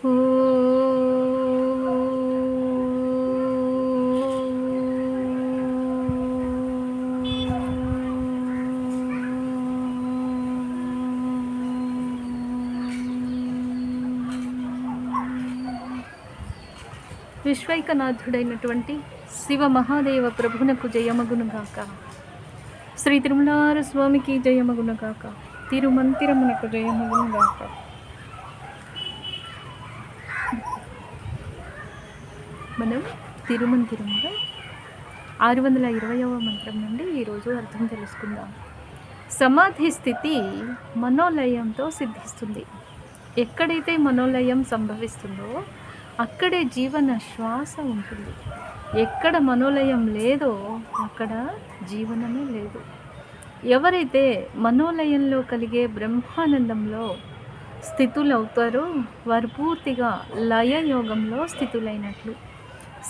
విశ్వైకనాథుడైనటువంటి శివ మహాదేవ ప్రభునకు జయమగునుగాక. శ్రీ తిరుమలార స్వామికి జయమగునుగాక. తిరుమంతిరమునకు జయమగునుగాక. మనం తిరుమంతిరంలో 620వ మంత్రం నుండి ఈరోజు అర్థం తెలుసుకుందాం. సమాధి స్థితి మనోలయంతో సిద్ధిస్తుంది. ఎక్కడైతే మనోలయం సంభవిస్తుందో అక్కడే జీవన శ్వాస ఉంటుంది. ఎక్కడ మనోలయం లేదో అక్కడ జీవనమే లేదు. ఎవరైతే మనోలయంలో కలిగే బ్రహ్మానందంలో స్థితులవుతారో వారు పూర్తిగా లయయోగంలో స్థితులైనట్లు.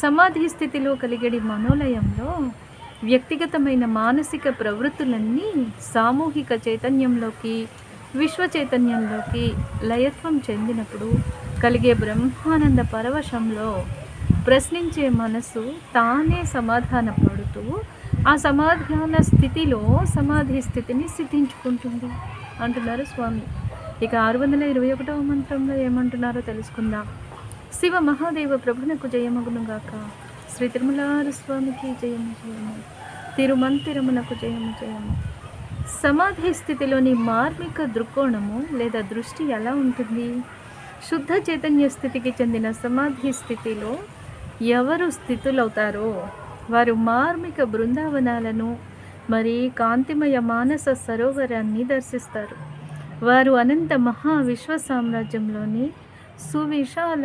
సమాధి స్థితిలో కలిగేది మనోలయంలో వ్యక్తిగతమైన మానసిక ప్రవృత్తులన్నీ సామూహిక చైతన్యంలోకి, విశ్వ చైతన్యంలోకి లయత్వం చెందినప్పుడు కలిగే బ్రహ్మానంద పరవశంలో ప్రశ్నించే మనసు తానే సమాధాన పడుతూ ఆ సమాధాన స్థితిలో సమాధి స్థితిని సిద్ధించుకుంటుంది అంటున్నారు స్వామి. ఇక 621వ మంత్రంలో ఏమంటున్నారో తెలుసుకుందాం. శివ మహాదేవ ప్రభునకు జయమగునుగాక. శ్రీ తిరుమలార స్వామికి జయము జయము. తిరుమంతిరమునకు జయము జయము. సమాధి స్థితిలోని మార్మిక దృక్కోణము లేదా దృష్టి ఎలా ఉంటుంది? శుద్ధ చైతన్య స్థితికి చెందిన సమాధి స్థితిలో ఎవరు స్థితులవుతారో వారు మార్మిక బృందావనాలను మరి కాంతిమయ మానస సరోవరాన్ని దర్శిస్తారు. వారు అనంత మహా విశ్వ సామ్రాజ్యంలోని సువిశాల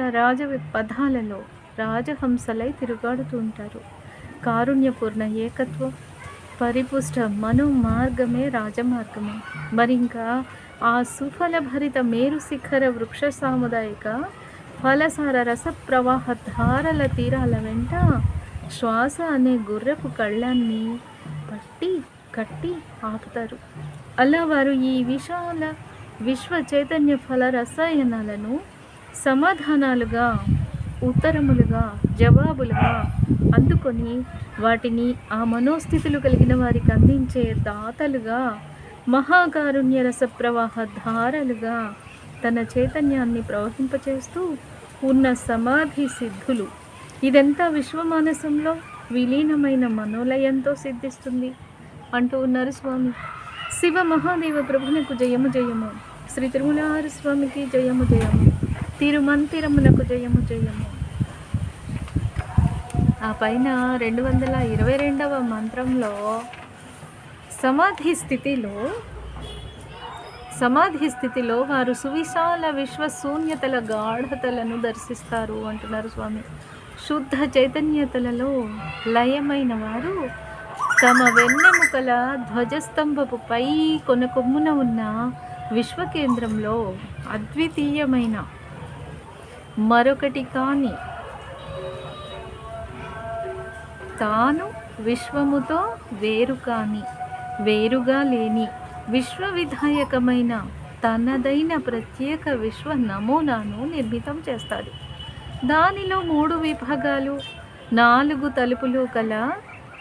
పదాలలో రాజహంసలై తిరుగాడుతూ ఉంటారు. కారుణ్యపూర్ణ ఏకత్వం, పరిపుష్ట మనోమార్గమే రాజమార్గము. మరింకా ఆ సుఫలభరిత మేరు శిఖర వృక్ష సాముదాయిక ఫలసార రస ప్రవాహ ధారల తీరాల వెంట శ్వాస అనే గుర్రపు కళ్ళాన్ని పట్టి కట్టి ఆపుతారు. అలా వారు ఈ విశాల విశ్వ చైతన్య ఫల రసాయనాలను సమాధానాలుగా, ఉత్తరములుగా, జవాబులుగా అందుకొని వాటిని ఆ మనోస్థితులు కలిగిన వారికి అందించే దాతలుగా, మహాకారుణ్య రస ప్రవాహ ధారలుగా తన చైతన్యాన్ని ప్రవహింపచేస్తూ ఉన్న సమాధి సిద్ధులు. ఇదంతా విశ్వమానసంలో విలీనమైన మనోలయంతో సిద్ధిస్తుంది అంటూ ఉన్నారు స్వామి. శివ మహాదేవ ప్రభునకు జయము జయము. శ్రీ తిరుమలార స్వామికి జయము జయము. తిరుమంతిరమునకు జయము జయము. ఆ పైన 222వ మంత్రంలో సమాధి స్థితిలో వారు సువిశాల విశ్వశూన్యతల గాఢతలను దర్శిస్తారు అంటున్నారు స్వామి. శుద్ధ చైతన్యతలలో లయమైన వారు తమ వెన్నెముకల ధ్వజస్తంభపు పై కొమ్మున ఉన్న విశ్వకేంద్రంలో అద్వితీయమైన మరొకటి కాని తాను విశ్వముతో వేరుగా లేని విశ్వవిధాయకమైన తనదైన ప్రత్యేక విశ్వ నమూనాను నిర్మితం చేస్తాడు. దానిలో 3 విభాగాలు, 4 తలుపులు కల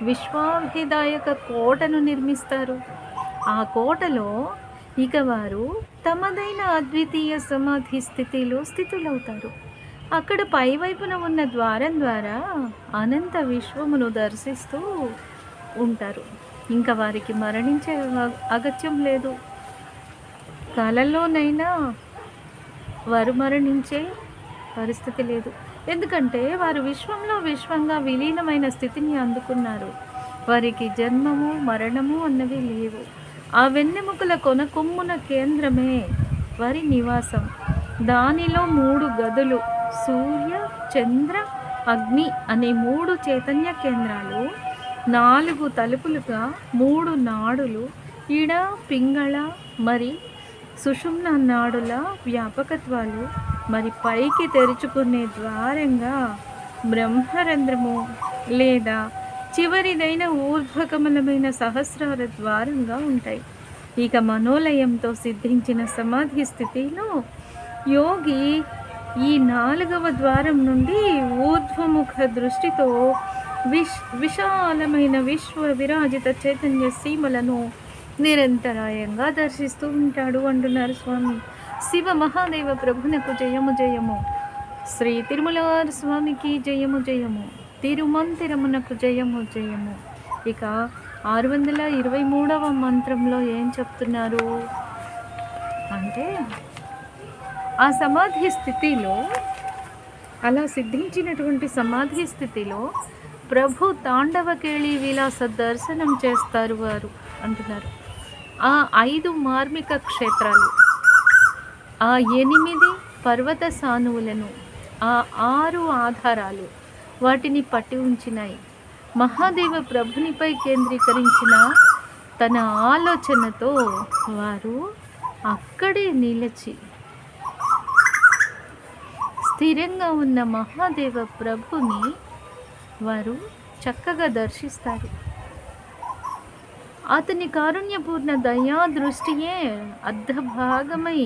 విశ్వాభిదాయక కోటను నిర్మిస్తారు. ఆ కోటలో ఇక వారు తమదైన అద్వితీయ సమాధి స్థితిలో స్థితులవుతారు. అక్కడ పైవైపున ఉన్న ద్వారం ద్వారా అనంత విశ్వమును దర్శిస్తూ ఉంటారు. ఇంకా వారికి మరణించే అగత్యం లేదు. కలలోనైనా వారు మరణించే పరిస్థితి లేదు. ఎందుకంటే వారు విశ్వంగా విలీనమైన స్థితిని అందుకున్నారు. వారికి జన్మము మరణము అన్నవి లేవు. ఆ వెన్నెముకల కొమ్మున కేంద్రమే వారి నివాసం. దానిలో 3 గదులు, సూర్య, చంద్ర, అగ్ని అనే 3 చైతన్య కేంద్రాలు, 4 తలుపులుగా 3 నాడులు, ఈడ, పింగళ మరి సుషుమ్న నాడుల వ్యాపకత్వాలు, మరి పైకి తెరుచుకునే ద్వారంగా బ్రహ్మరంధ్రము లేదా చివరిదైన ఊర్ధ్వకమలమైన సహస్రార ద్వారంగా ఉంటాయి. ఇక మనోలయంతో సిద్ధించిన సమాధి స్థితిలో యోగి ఈ 4వ ద్వారం నుండి ఊర్ధ్వముఖ దృష్టితో విశాలమైన విశ్వ విరాజిత చైతన్య సీమలను నిరంతరాయంగా దర్శిస్తూ ఉంటాడు అంటున్నారు స్వామి. శివ మహాదేవ ప్రభునకు జయము జయము. శ్రీ తిరుమలార్ స్వామికి జయము జయము. తిరుమంతిరమునకు జయము జయము. ఇక 623వ మంత్రంలో ఏం చెప్తున్నారు అంటే, ఆ సమాధి స్థితిలో, అలా సిద్ధించినటువంటి సమాధి స్థితిలో ప్రభు తాండవ కేళి విలాస దర్శనం చేస్తారు వారు అంటున్నారు. ఆ 5 మార్మిక క్షేత్రాలు, ఆ 8 పర్వత సానువులను, ఆ 6 ఆధారాలు వాటిని పట్టి ఉంచినాయి. మహాదేవ ప్రభునిపై కేంద్రీకరించిన తన ఆలోచనతో వారు అక్కడే నిలిచి స్థిరంగా ఉన్న మహాదేవ ప్రభుని వారు చక్కగా దర్శిస్తారు. అతని కారుణ్యపూర్ణ దయా దృష్టియే అర్ధభాగమై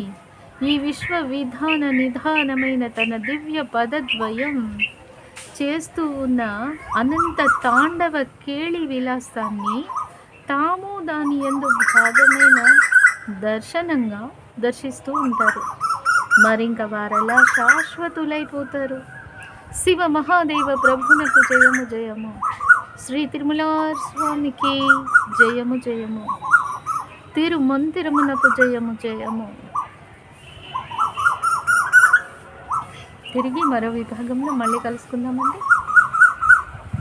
ఈ విశ్వ విధాన నిధానమైన తన దివ్య పదద్వయం చేస్తూ ఉన్న అనంత తాండవ కేళి విలాసాన్ని తాము దాని యందు భాగమైన దర్శనంగా దర్శిస్తూ ఉంటారు. మరింక వారలా శాశ్వతులైపోతారు. శివ మహాదేవ ప్రభునకు జయము జయము. శ్రీ తిరుమలార్ స్వామికి జయము జయము. తిరుమంతిరమునకు జయము జయము. తిరిగి మరో విభాగంలో మళ్ళీ కలుసుకుందామండి.